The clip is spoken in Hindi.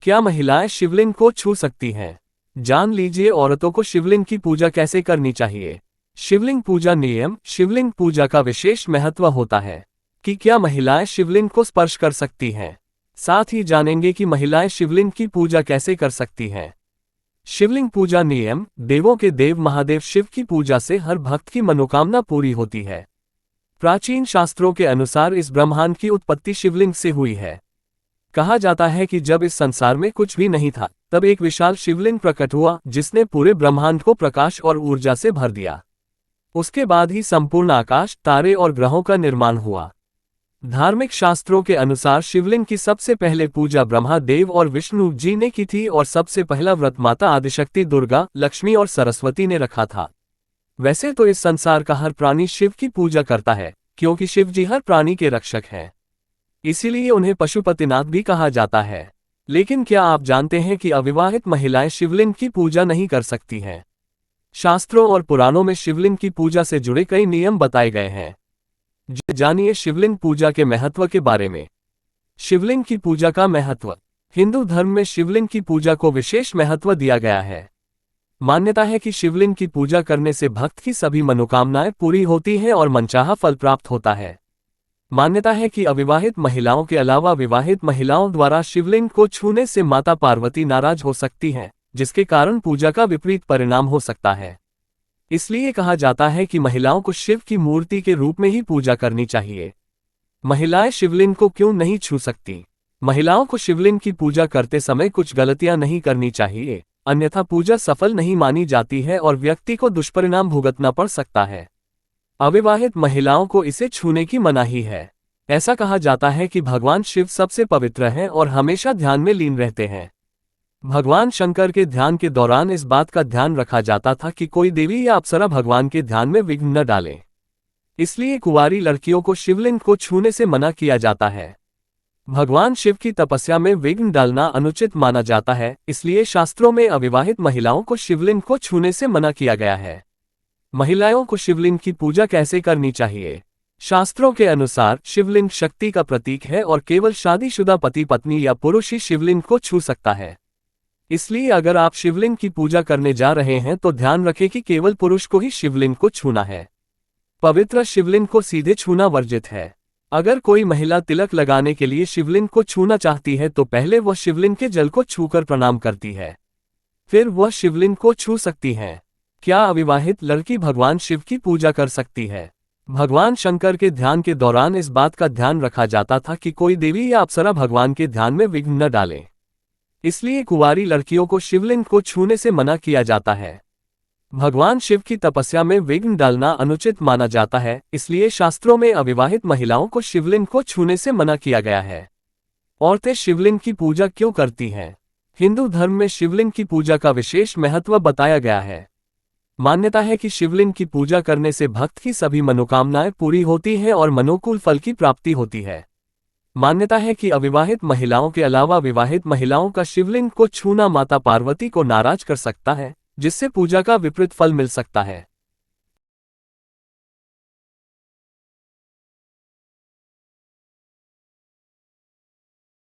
क्या महिलाएं शिवलिंग को छू सकती हैं? जान लीजिए औरतों को शिवलिंग की पूजा कैसे करनी चाहिए। शिवलिंग पूजा नियम। शिवलिंग पूजा का विशेष महत्व होता है कि क्या महिलाएं शिवलिंग को स्पर्श कर सकती हैं। साथ ही जानेंगे कि महिलाएं शिवलिंग की पूजा कैसे कर सकती हैं। शिवलिंग पूजा नियम। देवों के देव महादेव शिव की पूजा से हर भक्त की मनोकामना पूरी होती है। प्राचीन शास्त्रों के अनुसार इस ब्रह्मांड की उत्पत्ति शिवलिंग से हुई है। कहा जाता है कि जब इस संसार में कुछ भी नहीं था, तब एक विशाल शिवलिंग प्रकट हुआ जिसने पूरे ब्रह्मांड को प्रकाश और ऊर्जा से भर दिया। उसके बाद ही संपूर्ण आकाश, तारे और ग्रहों का निर्माण हुआ। धार्मिक शास्त्रों के अनुसार शिवलिंग की सबसे पहले पूजा ब्रह्मा देव और विष्णु जी ने की थी और सबसे पहला व्रत माता आदिशक्ति, दुर्गा, लक्ष्मी और सरस्वती ने रखा था। वैसे तो इस संसार का हर प्राणी शिव की पूजा करता है, क्योंकि शिव जी हर प्राणी के रक्षक हैं। इसीलिए उन्हें पशुपतिनाथ भी कहा जाता है। लेकिन क्या आप जानते हैं कि अविवाहित महिलाएं शिवलिंग की पूजा नहीं कर सकती हैं? शास्त्रों और पुराणों में शिवलिंग की पूजा से जुड़े कई नियम बताए गए हैं। जानिए शिवलिंग पूजा के महत्व के बारे में। शिवलिंग की पूजा का महत्व। हिंदू धर्म में शिवलिंग की पूजा को विशेष महत्व दिया गया है। मान्यता है कि शिवलिंग की पूजा करने से भक्त की सभी मनोकामनाएं पूरी होती हैं और मनचाहा फल प्राप्त होता है। मान्यता है कि अविवाहित महिलाओं के अलावा विवाहित महिलाओं द्वारा शिवलिंग को छूने से माता पार्वती नाराज हो सकती हैं, जिसके कारण पूजा का विपरीत परिणाम हो सकता है। इसलिए कहा जाता है कि महिलाओं को शिव की मूर्ति के रूप में ही पूजा करनी चाहिए। महिलाएं शिवलिंग को क्यों नहीं छू सकती? महिलाओं को शिवलिंग की पूजा करते समय कुछ गलतियां नहीं करनी चाहिए, अन्यथा पूजा सफल नहीं मानी जाती है और व्यक्ति को दुष्परिणाम भुगतना पड़ सकता है। अविवाहित महिलाओं को इसे छूने की मनाही है। ऐसा कहा जाता है कि भगवान शिव सबसे पवित्र हैं और हमेशा ध्यान में लीन रहते हैं। भगवान शंकर के ध्यान के दौरान इस बात का ध्यान रखा जाता था कि कोई देवी या अप्सरा भगवान के ध्यान में विघ्न न डाले। इसलिए कुंवारी लड़कियों को शिवलिंग को छूने से मना किया जाता है। भगवान शिव की तपस्या में विघ्न डालना अनुचित माना जाता है, इसलिए शास्त्रों में अविवाहित महिलाओं को शिवलिंग को छूने से मना किया गया है। महिलाओं को शिवलिंग की पूजा कैसे करनी चाहिए? शास्त्रों के अनुसार शिवलिंग शक्ति का प्रतीक है और केवल शादीशुदा पति पत्नी या पुरुष ही शिवलिंग को छू सकता है। इसलिए अगर आप शिवलिंग की पूजा करने जा रहे हैं तो ध्यान रखें कि केवल पुरुष को ही शिवलिंग को छूना है। पवित्र शिवलिंग को सीधे छूना वर्जित है। अगर कोई महिला तिलक लगाने के लिए शिवलिंग को छूना चाहती है तो पहले वह शिवलिंग के जल को छूकर प्रणाम करती है, फिर वह शिवलिंग को छू सकती है। क्या अविवाहित लड़की भगवान शिव की पूजा कर सकती है? भगवान शंकर के ध्यान के दौरान इस बात का ध्यान रखा जाता था कि कोई देवी या अप्सरा भगवान के ध्यान में विघ्न न डाले। इसलिए कुंवारी लड़कियों को शिवलिंग को छूने से मना किया जाता है। भगवान शिव की तपस्या में विघ्न डालना अनुचित माना जाता है, इसलिए शास्त्रों में अविवाहित महिलाओं को शिवलिंग को छूने से मना किया गया है। औरतें शिवलिंग की पूजा क्यों करती हैं? हिंदू धर्म में शिवलिंग की पूजा का विशेष महत्व बताया गया है। मान्यता है कि शिवलिंग की पूजा करने से भक्त की सभी मनोकामनाएं पूरी होती हैं और मनोकूल फल की प्राप्ति होती है। मान्यता है कि अविवाहित महिलाओं के अलावा विवाहित महिलाओं का शिवलिंग को छूना माता पार्वती को नाराज कर सकता है, जिससे पूजा का विपरीत फल मिल सकता है।